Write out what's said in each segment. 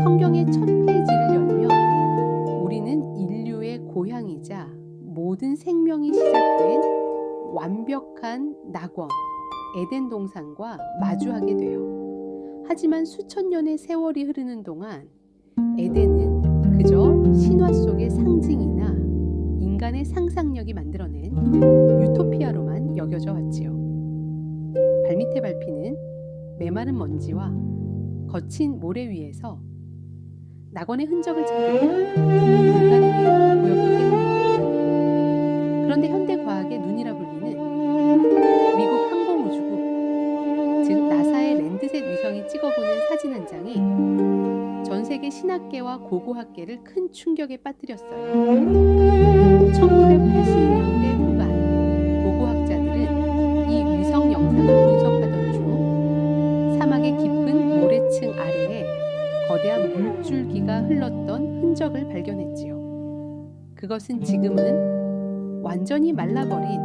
성경의 첫 페이지를 열면 우리는 인류의 고향이자 모든 생명이 시작된 완벽한 낙원 에덴 동산과 마주하게 돼요. 하지만 수천 년의 세월이 흐르는 동안 에덴은 그저 신화 속의 상징이나 인간의 상상력이 만들어낸 유토피아로만 여겨져 왔지요. 발밑에 밟히는 메마른 먼지와 거친 모래 위에서 낙원의 흔적을 찾기가 불가능해 보였기 때문입니다. 그런데 현대 과학의 눈이라 불리는 미국 항공우주국, 즉 나사의 랜드셋 위성이 찍어보는 사진 한 장이 전 세계 신학계와 고고학계를 큰 충격에 빠뜨렸어요. 1980년대 후반 고고학자들은 이 위성 영상을 분석하던 중 사막의 깊은 모래층 아래에 거대한 물줄기가 흘렀던 흔적을 발견했지요. 그것은 지금은 완전히 말라버린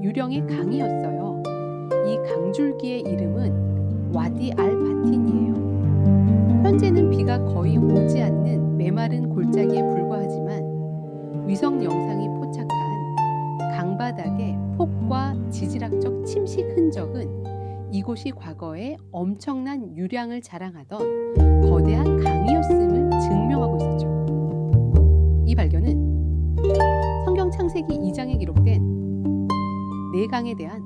유령의 강이었어요. 이 강줄기의 이름은 와디 알 바틴이에요. 현재는 비가 거의 오지 않는 메마른 골짜기에 불과하지만 위성 영상이 포착한 강바닥의 폭과 지질학적 침식 흔적은 이곳이 과거에 엄청난 유량을 자랑하던 거대한 강이었음을 증명하고 있었죠. 이 발견은 성경 창세기 2장에 기록된 네 강에 대한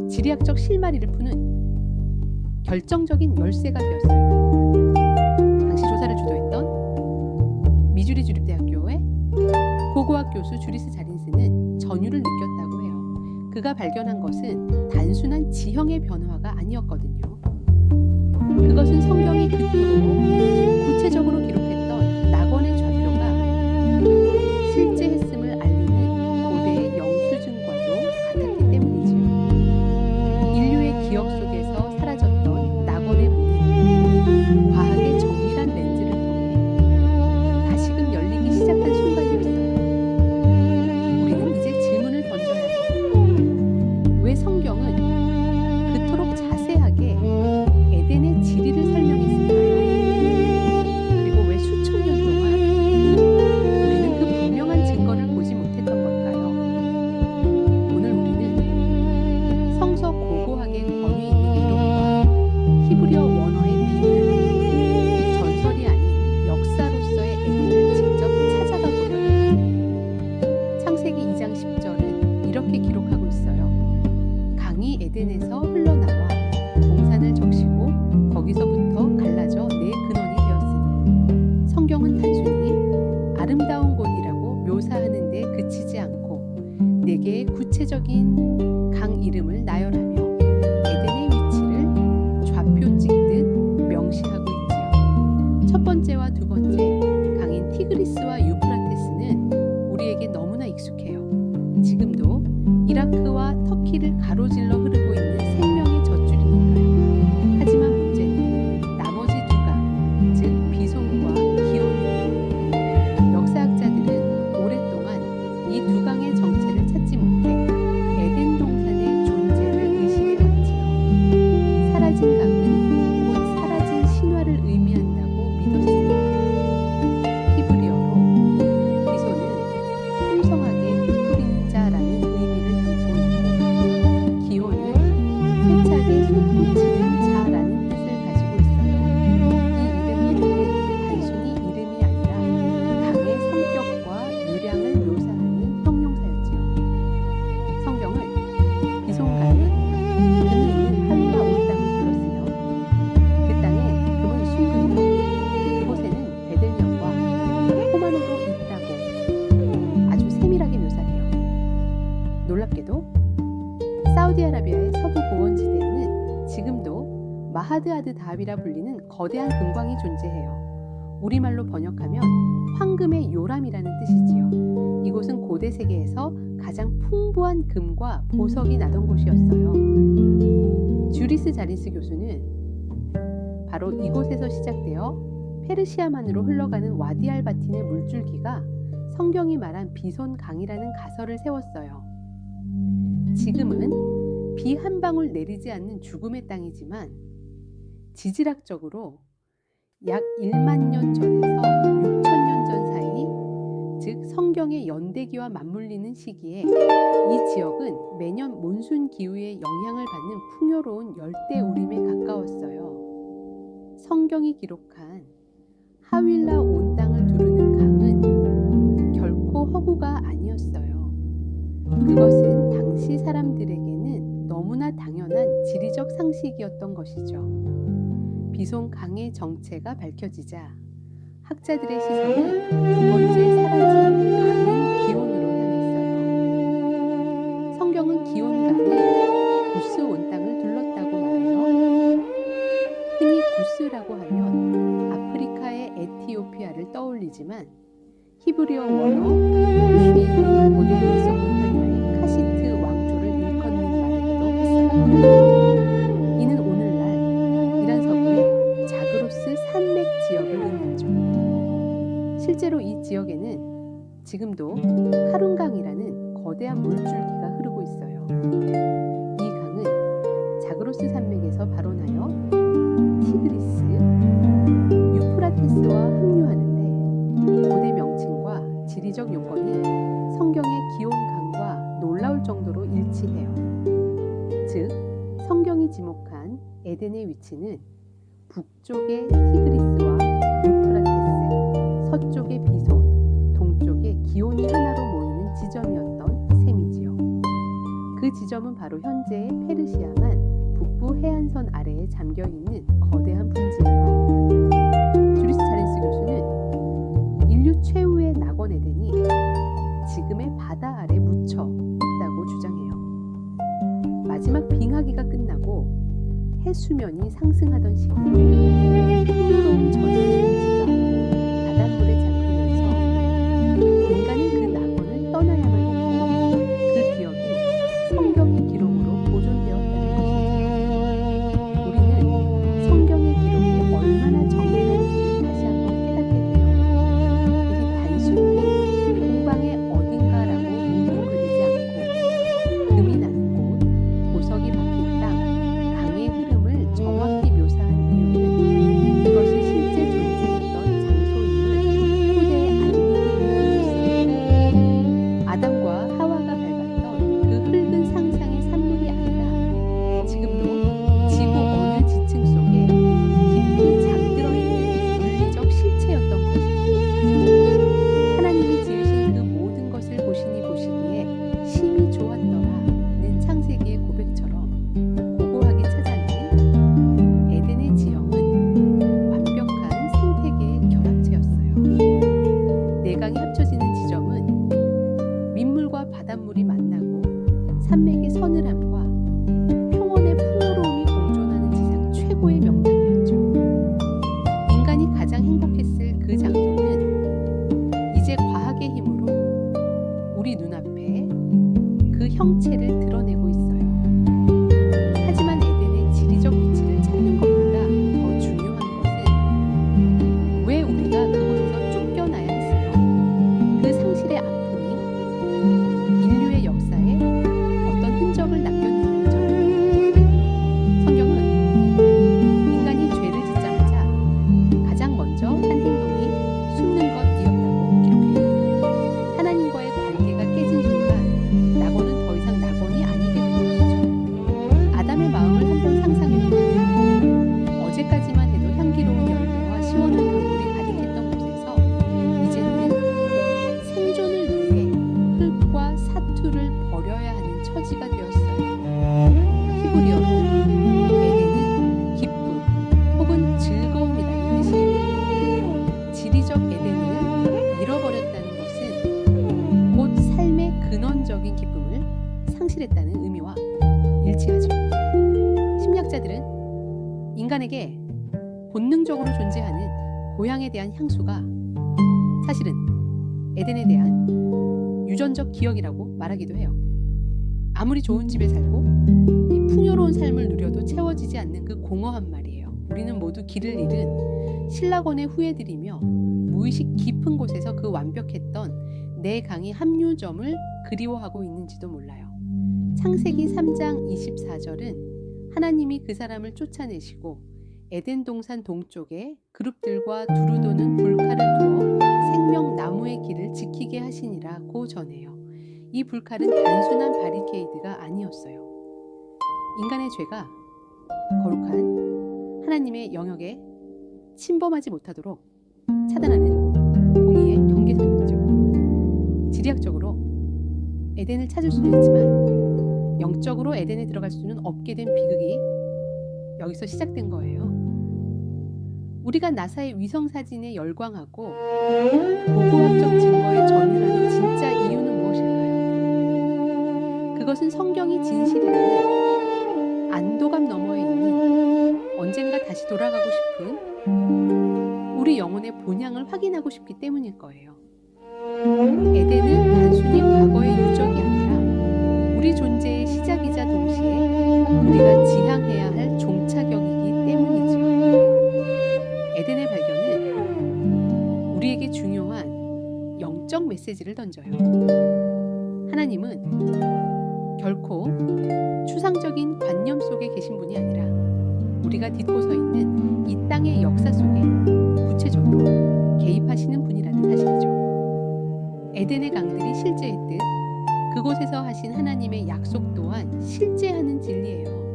지리학적 실마리를 푸는 결정적인 열쇠가 되었어요. 당시 조사를 주도했던 미주리 주립대학교의 고고학 교수 주리스 자린스는 전율을 느꼈다고 해요. 그가 발견한 것은 단순한 지형의 변화가 아니었거든요. 그것은 성경이 그토록 구체적으로 기록했던 낙원의 좌표가 실제했음을 알리는 고대의 영수증과도 같았기 때문이지요. 인류의 기억 속에서 사라졌던 낙원의 문이 과학의 정밀한 렌즈를 통해 다시금 열리기 시작한 순간이었어요. 우리는 이제 질문을 던져야 해요. 왜 성경은 그토록 자세하게 에덴의 지리를 설명했을까요? 그리고 왜 수천 년 동안 우리는 그 분명한 증거를 보지 못했던 걸까요? 오늘 우리는 성서 고고학의 권위 있는 기록과 히브리어 원어의 비밀, 전설이 아닌 역사로서의 에덴을 직접 찾아가 보려 해요. 창세기 2장 10절은 이렇게 기록하고 있어요. 강이 에덴에서 흘러나와 동산을 적시고 거기서부터 갈라져 네 근원이 되었으니. 성경은 단순히 아름다운 곳이라고 묘사하는 데 그치지 않고 네 개의 구체적인 강 이름을 나열하며 에덴의 위치를 좌표 찍듯 명시하고 있지요. 첫 번째와 두 번째 강인 티그리스와 유프라테스는 우리에게 너무나 익숙해요. 지금도 이라크와 터키를 가로질러 흐르고 있는 생명의 젖줄이니까요. 하지만 문제는 나머지 두 강, 즉 비손과 기온입니다. 역사학자들은 오랫동안 이 두 강의 정체를 찾지 못해 에덴 동산의 존재를 의심해왔지요. 사라진 강은 곧 사라진 신화를 의미한다고 믿었으니까요. 히브리어로 비손은 풍성하게 부풀리는 자라는 의미를 담고 있고, 기온은 세차게 솟구치는 자라는 뜻을 가지고 있어요. 이 이름들은 단순히 이름이 아니라 강의 성격과 유량을 묘사하는 형용사였지요. 성경을 비손강은 금이 있는 하루가 온 땅을 불렀으며 그 땅에 금은 순금이요 그곳에는 베들령과 호마노도 있다고 아주 세밀하게 묘사해요. 놀랍게도 사우디아라비아의 서부 고원지대에는 지금도 마하드아드 다합이라 불리는 거대한 금광이 존재해요. 우리말로 번역하면 황금의 요람이라는 뜻이지요. 이곳은 고대 세계에서 가장 풍부한 금과 보석이 나던 곳이었어요. 주리스 자린스 교수는 바로 이곳에서 시작되어 페르시아만으로 흘러가는 와디 알 바틴의 물줄기가 성경이 말한 비손 강이라는 가설을 세웠어요. 지금은 비 한 방울 내리지 않는 죽음의 땅이지만 지질학적으로 약 1만 년 전에서 6천 년 전 사이, 즉 성경의 연대기와 맞물리는 시기에 이 지역은 매년 몬순 기후의 영향을 받는 풍요로운 열대우림에 가까웠어요. 성경이 기록한 하윌라 온 땅을 두르는 강은 결코 허구가 아니었어요. 그것은 당시 사람들에게는 너무나 당연한 지리적 상식이었던 것이죠. 비손 강의 정체가 밝혀지자 학자들의 시선은 두 번째 사라진 강인 기온으로 향했어요. 성경은 기온강이 구스 온 땅을 둘렀다고 말해요. 흔히 구스라고 하면 아프리카의 에티오피아를 떠올리지만 히브리어 원어 구쉬는 고대 메소포타미아의 카시트 왕조를 일컫는 말이기도 했어요. 이는 오늘날 이란 서부의 자그로스 산맥 지역을 의미하죠. 실제로 이 지역에는 지금도 카룬강이라는 거대한 물줄기가 흐르고 있어요. 이 강은 자그로스 산맥에서 발원하여 티그리스, 유프라테스와 합류하는데 고대 명칭과 지리적 요건이 성경의 기온강과 놀라울 정도로 일치해요. 즉, 성경이 지목한 에덴의 위치는 북쪽의 티그리스와 유프라테스, 서쪽의 비손, 동쪽의 기온이 하나로 모이는 지점이었던 셈이지요. 그 지점은 바로 현재의 페르시아만 북부 해안선 아래에 잠겨있는 거대한 분지예요. 주리스 차렌스 교수는 인류 최후의 낙원 에덴이 지금의 바다 아래 묻혀 있다고 주장해요. 마지막 빙하기가 끝나고 해수면이 상승하던 시기, 풍요로운 저녁의 분지가 바닷물에 잠기면서 인간은 그 낙원을 떠나야만 했고 그 기억이 성경의 기록으로 보존되었다는 것이죠. 우리는 성경의 기록이 얼마나 정밀한지를 다시 한번 깨닫게 돼요. 이게 단순히 동방의 어딘가라고 뭉뚱그리지 않고 금이 나는 곳, 보석이 박힌 땅, 강의 흐름을 정확히 묘사한 이유는 그것이 실제 존재했던 장소임을 후대에 알리기 위함이었어요. 아담과 하와가 밟았던 그 흙은 상상의 산물이 아니라 지금도 지구 어느 지층 속에 깊이 잠들어 있는 물리적 실체였던 거예요. 하나님이 지으신 그 모든 것을 보시니 보시기에 심히 좋았더라는 창세기의 고백처럼 고고하게 찾아낸 에덴의 지형은 완벽한 생태계의 결합체였어요. 내강이 합쳐지는 지점은 민물과 바닷물이 만나고 산맥의 서늘함과 평원의 풍요로움이 공존하는 지상 최고의 명당이었죠. 인간이 가장 행복했을 그 장소는 이제 과학의 힘으로 우리 눈앞에 그 형체를 드러내고 있어요. 하지만 에덴의 지리적 위치를 찾는 것보다 더 중요한 것은 왜 우리가 그곳에서 쫓겨나야 했어요. 그 상실의 아픔이 인류의 역사에 어떤 흔적을 남겼느냐죠. 성경은 인간이 죄를 짓자마자 가장 먼저 한 행동이 숨는 것이었다고 기록해요. 하나님과의 관계가 깨진 순간 낙원은 더 이상 낙원이 아니게 된 것이죠. 아담의 마음을 한번 상상해보면 어제까지만 해도 향기로운 열매와 시원한 강물이 가득했던 곳에서 이제는 생존을 위해 흙과 사투를 버려야 하는 처지가 되었어요. 히브리어로 에덴은 기쁨 혹은 즐거움이라는 뜻이에요. 지리적 에덴을 잃어버렸다는 것은 곧 삶의 근원적인 기쁨을 상실했다는 의미와 일치하죠. 심리학자들은 인간에게 본능적으로 존재하는 고향에 대한 향수가 사실은 에덴에 대한 유전적 기억이라고 말하기도 해요. 아무리 좋은 집에 살고 이 풍요로운 삶을 누려도 채워지지 않는 그 공허한 말이에요. 우리는 모두 길을 잃은 신라권의 후예들이며 무의식 깊은 곳에서 그 완벽했던 내 강의 합류점을 그리워하고 있는지도 몰라요. 창세기 3장 24절은 하나님이 그 사람을 쫓아내시고 에덴 동산 동쪽에 그룹들과 두루 도는 불칼을 두어 생명 나무의 길을 지키게 하시니라고 전해요. 이 불칼은 단순한 바리케이드가 아니었어요. 인간의 죄가 거룩한 하나님의 영역에 침범하지 못하도록 차단하는 공의의 경계선이었죠. 지리학적으로 에덴을 찾을 수는 있지만 영적으로 에덴에 들어갈 수는 없게 된 비극이 여기서 시작된 거예요. 우리가 나사의 위성사진에 열광하고 고고학적 증거에 전율하는 진짜 이유는 무엇일까요? 그것은 성경이 진실이라는 안도감 너머에 있는 언젠가 다시 돌아가고 싶은 우리 영혼의 본향을 확인하고 싶기 때문일 거예요. 에덴은 단순히 과거의 유적이 아니라 우리 존재의 시작이자 동시에 우리가 지향해야 할 종착역이기 때문이죠. 에덴의 발견은 우리에게 중요한 영적 메시지를 던져요. 하나님은 결코 추상적인 관념 속에 계신 분이 아니라 우리가 딛고 서 있는 이 땅의 역사 속에 구체적으로 개입하시는 분이라는 사실이죠. 에덴의 강들이 실제했듯 그곳에서 하신 하나님의 약속 또한 실제하는 진리예요.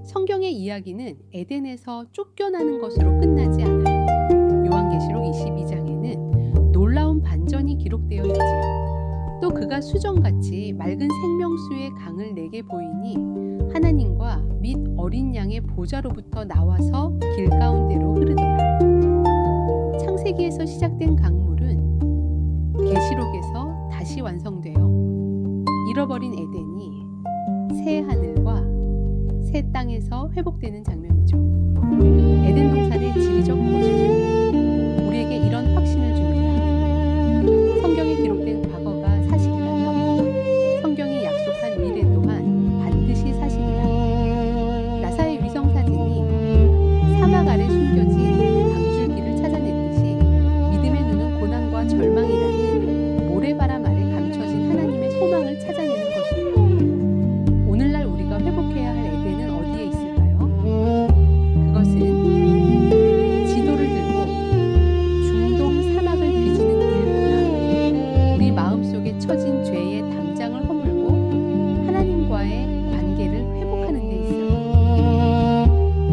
성경의 이야기는 에덴에서 쫓겨나는 것으로 끝나지 않아요. 요한계시록 22장에는 놀라운 반전이 기록되어 있지요. 또 그가 수정같이 맑은 생명수의 강을 내게 보이니 하나님과 및 어린 양의 보좌로부터 나와서 길 가운데로 흐르더라. 창세기에서 시작된 강물은 계시록에서 다시 완성되어 잃어버린 에덴이 새 하늘과 새 땅에서 회복되는 장면이죠. 에덴 동산의 지리적 거짓은 우리에게 이런 확신을 줍니다. 성경에 기록된 과거가 사실이라면 성경이 약속한 미래 또한 반드시 사실이다. 나사의 위성사진이 사막 아래 숨겨진 강줄기를 찾아냈듯이 믿음의 눈은 고난과 절망이라는 모래바람 아래 감춰진 하나님의 소망을 찾아내는 것이에요. 오늘날 우리가 회복해야 할 에덴은 어디에 있을까요? 그것은 지도를 들고 중동 사막을 뒤지는 일보다 우리 마음속에 처진 죄의 담장을 허물고 하나님과의 관계를 회복하는 데 있어요.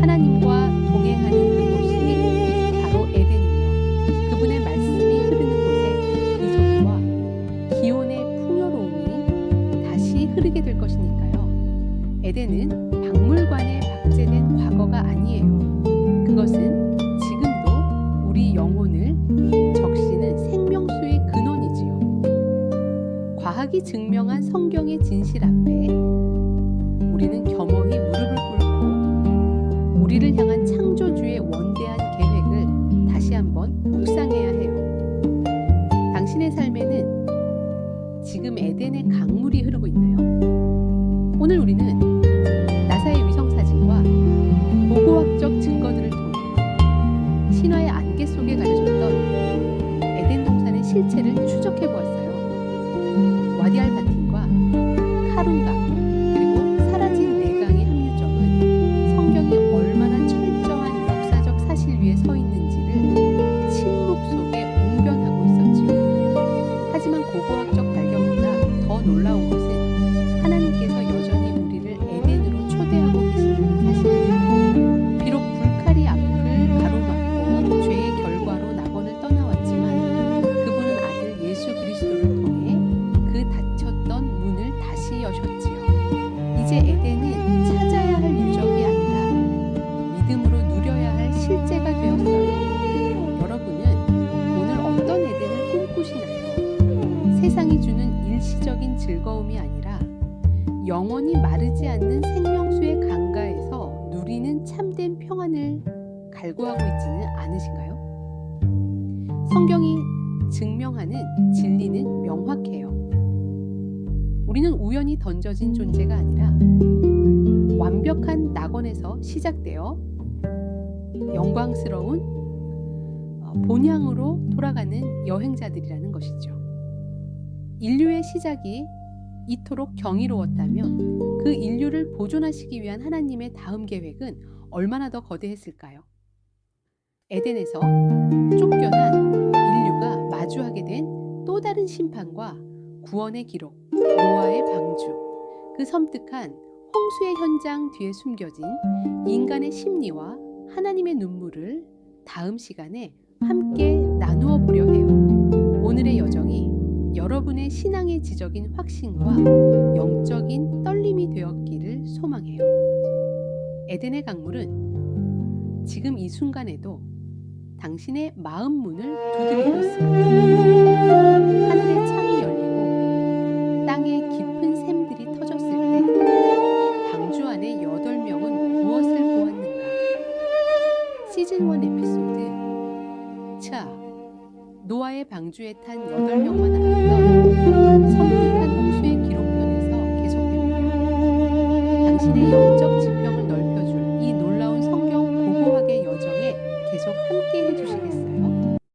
하나님과 동행하는 그곳이 바로 에덴이며 그분의 말씀이 흐르는 곳에 이소와 기온의 풍요로움이 다시 흐르게 될 것이니까요. 에덴은 박물관에 박제된 과거가 아니에요. 그것은 지금도 우리 영혼을 적시는 생명수의 근원이지요. 과학이 증명한 성경의 진실 앞에 우리는 겸허히 무릎을 꿇고 우리를 향한 창조주의 원대한 계획을 다시 한번 묵상해야 해요. 당신의 삶에는 지금 에덴의 강물이 흐르고 있나요? 오늘 우리는 나사의 위성사진과 고고학적 증거들을 통해 신화의 안개 속에 가려졌던 에덴 동산의 실체를 추적해 보았어요. 와디알 바틴과 카룬강 그리고 사라진 내강의 합류점은 성경이 얼마나 철저한 역사적 사실 위에 서 있는지를 침묵 속에 웅변하고 있었지요. 하지만 고고학적 발견보다 더 놀라운 것은 하나님께서 여전히 우리를 에덴으로 초대하고 계신다는 사실이에요. 비록 불칼이 앞을 가로막고 죄의 결과로 낙원을 떠나왔지만 그분은 아들 예수 그리스도를 통해 그 닫혔던 문을 다시 여셨지요. 이제 에덴은 찾아야 할 유적이 아니라 믿음으로 누려야 할 실제가 되었어요. 여러분은 오늘 어떤 에덴을 꿈꾸시나요? 세상이 주는 일시적인 즐거움이 아니라 영원히 마르지 않는 생명수의 강가에서 누리는 참된 평안을 갈구하고 있지는 않으신가요? 성경이 증명하는 진리는 명확해요. 우리는 우연히 던져진 존재가 아니라 완벽한 낙원에서 시작되어 영광스러운 본향으로 돌아가는 여행자들이라는 것이죠. 인류의 시작이 이토록 경이로웠다면 그 인류를 보존하시기 위한 하나님의 다음 계획은 얼마나 더 거대했을까요? 에덴에서 쫓겨난 인류가 마주하게 된 또 다른 심판과 구원의 기록, 노아의 방주, 그 섬뜩한 홍수의 현장 뒤에 숨겨진 인간의 심리와 하나님의 눈물을 다음 시간에 함께 나누어 보려 해요. 오늘의 여정이 여러분의 신앙의 지적인 확신과 영적인 떨림이 되었기를 소망해요. 에덴의 강물은 지금 이 순간에도 당신의 마음 문을 두드리고 있습니다. 하늘의 창이 열리고 땅에 깊은 샘들이 터졌을 때 방주 안에 8명은 무엇을 보았는가? 시즌1 에피소드 차 노아의 방주에 탄 8명만 알았던